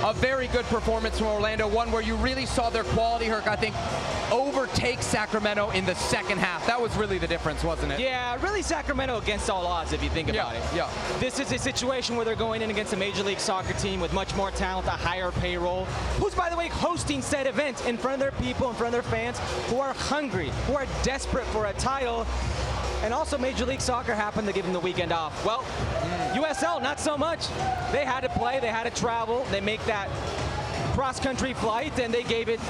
A very good performance from Orlando, one where you really saw their quality, Herc, I think, overtake Sacramento in the second half. That was really the difference, wasn't it? Yeah, really Sacramento against all odds, if you think about it. Yeah. This is a situation where they're going in against a Major League Soccer team with much more talent, a higher payroll, who's, by the way, hosting said event in front of their people, in front of their fans, who are hungry, who are desperate for a title. And also Major League Soccer happened to give them the weekend off. Well, USL, not so much. They had to play, they had to travel, they make that cross-country flight, and they gave it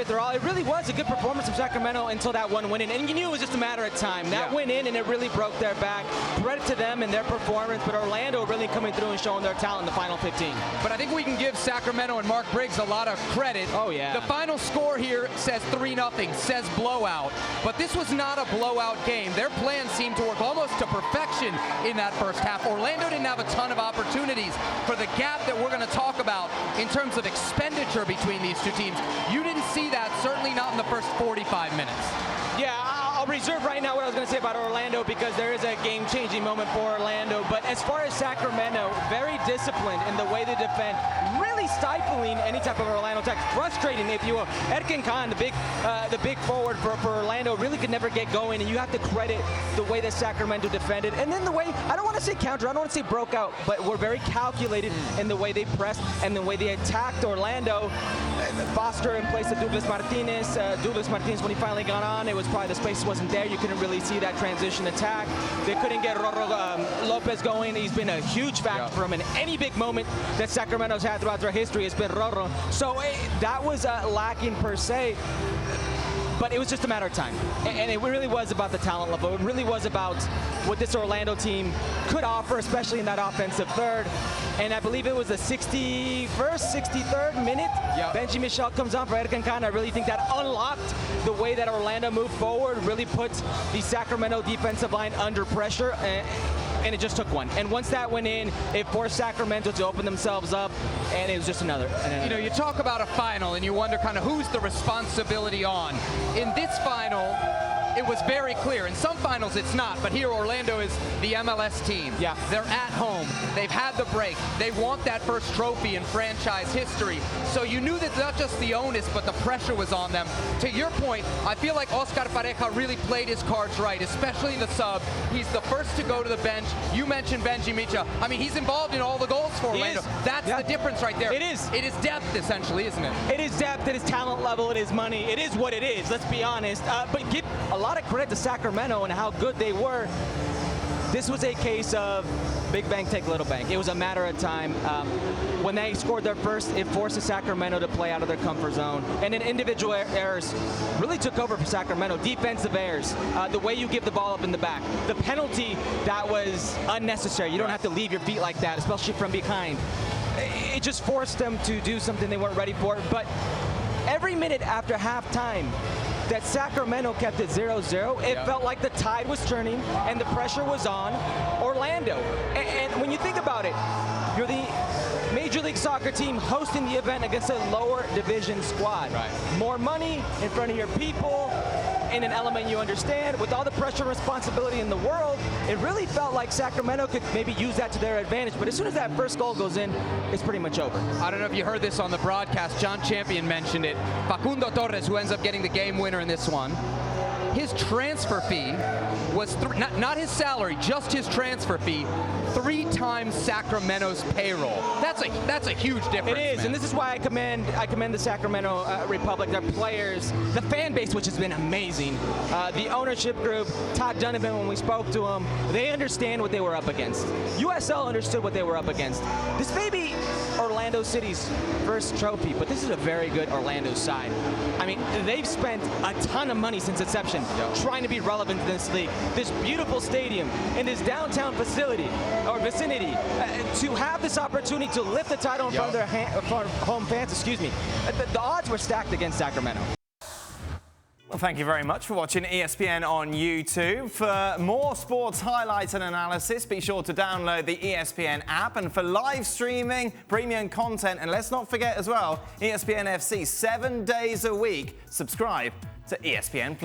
their all. It really was a good performance from Sacramento until that one went in, and you knew it was just a matter of time. That went in, and it really broke their back. Credit to them and their performance, but Orlando really coming through and showing their talent in the final 15. But I think we can give Sacramento and Mark Briggs a lot of credit. Oh, yeah. The final score here says 3-0, says blowout, but this was not a blowout game. Their plan seemed to work almost to perfection in that first half. Orlando didn't have a ton of opportunities for the gap that we're going to talk about in terms of expenditure between these two teams. You didn't see that, certainly not in the first 45 minutes. Yeah, I'll reserve right now what I was going to say about Orlando because there is a game-changing moment for Orlando. But as far as Sacramento, very disciplined in the way they defend, really stifling any type of Orlando attack, frustrating, if you will. Herculez, the big forward for Orlando, really could never get going, and you have to credit the way that Sacramento defended. And then the way, I don't want to say counter, I don't want to say broke out, but were very calculated in the way they pressed and the way they attacked Orlando. Foster in place of Douglas Martinez. Douglas Martinez, when he finally got on, it was probably the space wasn't there. You couldn't really see that transition attack. They couldn't get Lopez going. He's been a huge factor for him in any big moment that Sacramento's had throughout their history. It's been Rorro. So that was lacking per se. But it was just a matter of time. And it really was about the talent level. It really was about what this Orlando team could offer, especially in that offensive third. And I believe it was the 61st, 63rd minute. Benji Michel comes on for Herculez. I really think that unlocked the way that Orlando moved forward, really put the Sacramento defensive line under pressure. And it just took one. And once that went in, it forced Sacramento to open themselves up, and it was just another. You know, you talk about a final, and you wonder kind of who's the responsibility on. In this final, it was very clear. In some finals, it's not, but here Orlando is the MLS team. Yeah. They're at home. They've had the break. They want that first trophy in franchise history. So you knew that not just the onus, but the pressure was on them. To your point, I feel like Oscar Pareja really played his cards right, especially in the sub. He's the first to go to the bench. You mentioned Benji Michel. I mean, he's involved in all the goals for Orlando. That's the difference right there. It is. It is depth, essentially, isn't it? It is depth. It is talent level. It is money. It is what it is. Let's be honest. But give a lot of credit to Sacramento and how good they were. This was a case of big bank take little bank. It was a matter of time. When they scored their first, it forces Sacramento to play out of their comfort zone. And then individual errors really took over for Sacramento. Defensive errors, the way you give the ball up in the back. The penalty that was unnecessary. You don't have to leave your feet like that, especially from behind. It just forced them to do something they weren't ready for. But every minute after halftime, that Sacramento kept it 0-0. It felt like the tide was turning and the pressure was on Orlando. And when you think about it, you're the Major League Soccer team hosting the event against a lower division squad. More money in front of your people, in an element you understand. With all the pressure and responsibility in the world, it really felt like Sacramento could maybe use that to their advantage. But as soon as that first goal goes in, it's pretty much over. I don't know if you heard this on the broadcast. John Champion mentioned it. Facundo Torres, who ends up getting the game winner in this one, his transfer fee was, not his salary, just his transfer fee, 3 times Sacramento's payroll. That's a huge difference. It is, man. and this is why I commend the Sacramento Republic, their players, the fan base, which has been amazing. The ownership group, Todd Donovan, when we spoke to him, they understand what they were up against. USL understood what they were up against. This may be Orlando City's first trophy, but this is a very good Orlando side. I mean, they've spent a ton of money since inception trying to be relevant in this league. This beautiful stadium in this downtown facility or vicinity, to have this opportunity to lift the title in front of their home fans, the odds were stacked against Sacramento. Well, thank you very much for watching ESPN on YouTube. For more sports highlights and analysis, be sure to download the ESPN app. And for live streaming, premium content, and let's not forget as well, ESPN FC 7 days a week. Subscribe to ESPN+.